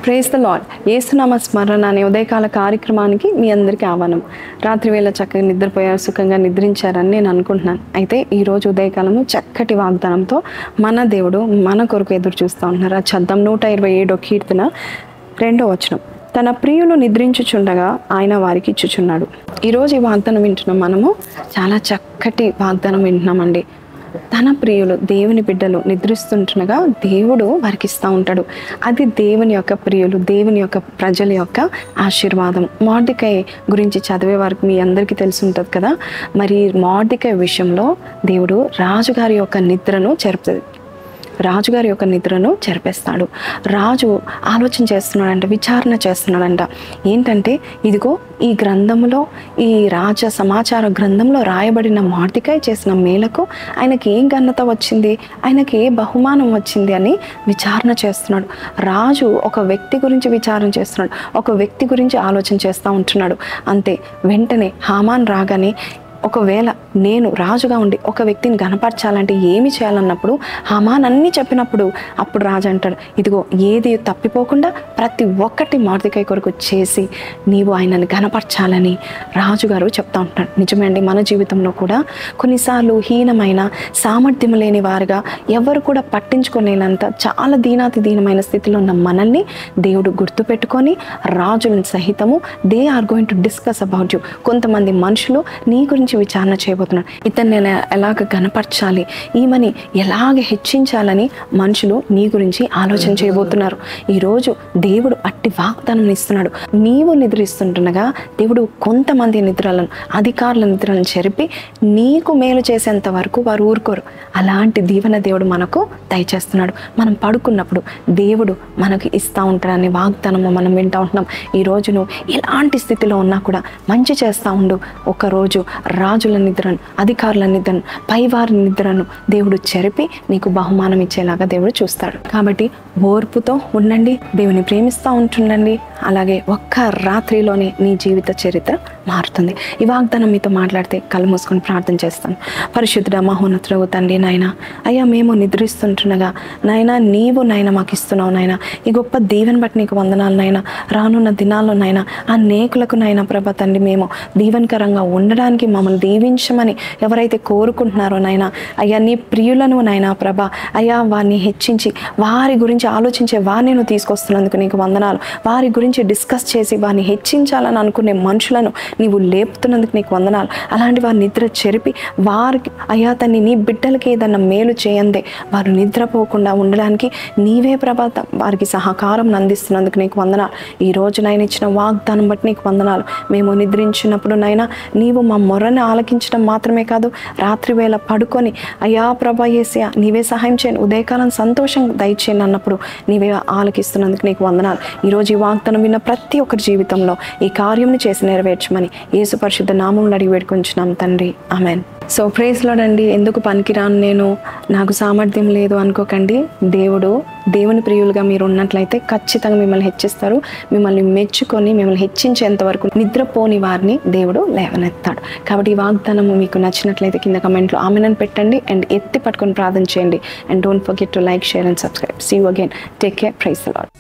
Praise the lord. యేసునామ స్మరణ అనే ఉదయకాల కార్యక్రమానికి మీ అందరికీ ఆహ్వానం. రాత్రి వేళ చక్కగా నిద్రపోయారు, సుఖంగా నిద్రించారని నేను అనుకుంటున్నాను. అయితే ఈరోజు ఉదయకాలము చక్కటి వాగ్దానంతో మన దేవుడు మన కొరకు ఎదురు చూస్తూ ఉంటున్నారు. ఆ చద్దం 127 కీర్తన 2వ వచనం. తన ప్రియులు నిద్రించుచుండగా ఆయన వారికి ఇచ్చుచున్నాడు. ఈరోజు ఈ వాగ్దానం వింటున్నాం. మనము చాలా చక్కటి వాగ్దానం వింటున్నామండి. తన ప్రియులు దేవుని బిడ్డలు నిద్రిస్తుంటుండగా దేవుడు వారికి ఇస్తూ ఉంటాడు. అది దేవుని యొక్క ప్రియులు, దేవుని యొక్క ప్రజల యొక్క ఆశీర్వాదం. మొర్దెకై గురించి చదివే వారికి మీ అందరికీ తెలిసి ఉంటుంది కదా. మరి మొర్దెకై విషయంలో దేవుడు రాజుగారి యొక్క నిద్రను చెరిపేస్తాడు. రాజు ఆలోచన చేస్తున్నాడంట, విచారణ చేస్తున్నాడంట. ఏంటంటే ఇదిగో ఈ గ్రంథంలో, ఈ రాజ సమాచార గ్రంథంలో రాయబడిన మొర్దెకై చేసిన మేలకు ఆయనకి ఏం ఘనత వచ్చింది, ఆయనకి ఏ బహుమానం వచ్చింది అని విచారణ చేస్తున్నాడు. రాజు ఒక వ్యక్తి గురించి విచారణ చేస్తున్నాడు, ఒక వ్యక్తి గురించి ఆలోచన చేస్తూ ఉంటున్నాడు. అంతే వెంటనే హామాన్ రాగానే, ఒకవేళ నేను రాజుగా ఉండి ఒక వ్యక్తిని గణపరచాలంటే ఏమి చేయాలన్నప్పుడు హామాన్ అన్నీ చెప్పినప్పుడు అప్పుడు రాజు అంటాడు, ఇదిగో ఏది తప్పిపోకుండా ప్రతి ఒక్కటి మొర్దెకై కొరకు చేసి నీవు ఆయనని గణపరచాలని రాజుగారు చెప్తా ఉంటాడు. నిజమే అండి, మన జీవితంలో కూడా కొన్నిసార్లు హీనమైన, సామర్థ్యం లేని వారుగా, ఎవరు కూడా పట్టించుకోలేనంత చాలా దీనమైన స్థితిలో ఉన్న మనల్ని దేవుడు గుర్తుపెట్టుకొని రాజులను సహితము they are going to discuss about you. కొంతమంది మనుషులు నీ గురించి విచారణ చేయబోతున్నాడు. ఇతన్ని నేను ఎలాగ గణపరచాలి, ఈమెని ఎలాగ హెచ్చించాలని మనుషులు నీ గురించి ఆలోచన చేయబోతున్నారు. ఈరోజు దేవుడు అట్టి వాగ్దానం ఇస్తున్నాడు. నీవు నిద్రిస్తుండగా దేవుడు కొంతమంది నిద్రలను, అధికారుల నిద్రలను చెరిపి నీకు మేలు చేసేంత వరకు వారు ఊరుకోరు. అలాంటి దీవెన దేవుడు మనకు దయచేస్తున్నాడు. మనం పడుకున్నప్పుడు దేవుడు మనకి ఇస్తూ ఉంటాడనే వాగ్దానము మనం వింటూ ఉంటున్నాం. ఈరోజు నువ్వు ఎలాంటి స్థితిలో ఉన్నా కూడా మంచి చేస్తూ ఉండు. ఒకరోజు రాజుల నిద్రను, అధికారుల నిద్రను, పైవారి నిద్రను దేవుడు చెరిపి నీకు బహుమానం ఇచ్చేలాగా దేవుడు చూస్తాడు. కాబట్టి ఓర్పుతో ఉండండి, దేవుని ప్రేమిస్తూ ఉంటుండండి. అలాగే ఒక్క రాత్రిలోనే నీ జీవిత చరిత్ర మారుతుంది. ఈ వాగ్దానం మీతో మాట్లాడితే కళ్ళు మూసుకొని ప్రార్థన చేస్తాను. పరిశుద్ధుడ మహోన్నతుడవు తండ్రి, నాయన అయ్యా మేము నిద్రిస్తుంటుండగా నాయన నీవు నాయన మాకు ఇస్తున్నావు నాయన. ఈ గొప్ప దీవెన బట్టి నీకు వందనాలు నాయన. రానున్న దినాల్లో నాయన అనేకులకు నాయన ప్రభ తండ్రి మేము దీవెనకరంగా ఉండడానికి మమ్మల్ని దీవించమని ఎవరైతే కోరుకుంటున్నారో నాయన, అయ్యా నీ ప్రియులను నాయన ప్రభ అయ్యా వారిని హెచ్చించి వారి గురించి ఆలోచించే వారిని నువ్వు తీసుకొస్తున్నందుకు నీకు వందనాలు. వారి గురించి డిస్కస్ చేసి వారిని హెచ్చించాలని అనుకునే మనుషులను నీవు లేపుతున్నందుకు నీకు వందనాలు. అలాంటి వారి నిద్ర చెరిపి వారికి అయ్యా తన్ని నీ బిడ్డలకి ఏదన్నా మేలు చేయందే వారు నిద్రపోకుండా ఉండడానికి నీవే ప్రభాత వారికి సహకారం అందిస్తున్నందుకు నీకు వందనాలు. ఈ రోజు నాయన ఇచ్చిన వాగ్దానం బట్టి నీకు వందనాలు. మేము నిద్రించినప్పుడు నాయన నీవు మా మొర్రని ఆలకించడం మాత్రమే కాదు, రాత్రి వేళ పడుకొని అయ్యా ప్రభా యేసయ్యా నీవే సహాయం చేయండి, ఉదయకాలం సంతోషంగా దయచేయండి అన్నప్పుడు నీవే ఆలకిస్తున్నందుకు నీకు వందనాలు. ఈరోజు ఈ వాగ్దానం విన్న ప్రతి ఒక్కరి జీవితంలో ఈ కార్యంని చేసి నెరవేర్చమని యేసు పరిశుద్ధ నామములో అడిగి వేడుకొంచున్నాం తండ్రి, ఆమెన్. సో ప్రైజ్ లార్డ్ అండి. ఎందుకు పనికిరాను నేను, నాకు సామర్థ్యం లేదు అనుకోకండి. దేవుని ప్రియులుగా మీరు ఉన్నట్లయితే ఖచ్చితంగా మిమ్మల్ని హెచ్చిస్తారు. మిమ్మల్ని మెచ్చుకొని మిమ్మల్ని హెచ్చించేంత వరకు నిద్రపోని వారిని దేవుడు లేవనెత్తాడు. కాబట్టి ఈ వాగ్దానము మీకు నచ్చినట్లయితే కింద కమెంట్లో ఆమెన్ అని పెట్టండి అండ్ ఎత్తి పట్టుకొని ప్రార్థన చేయండి. And don't forget to like, share and subscribe. See you again. Take care. Praise the lord.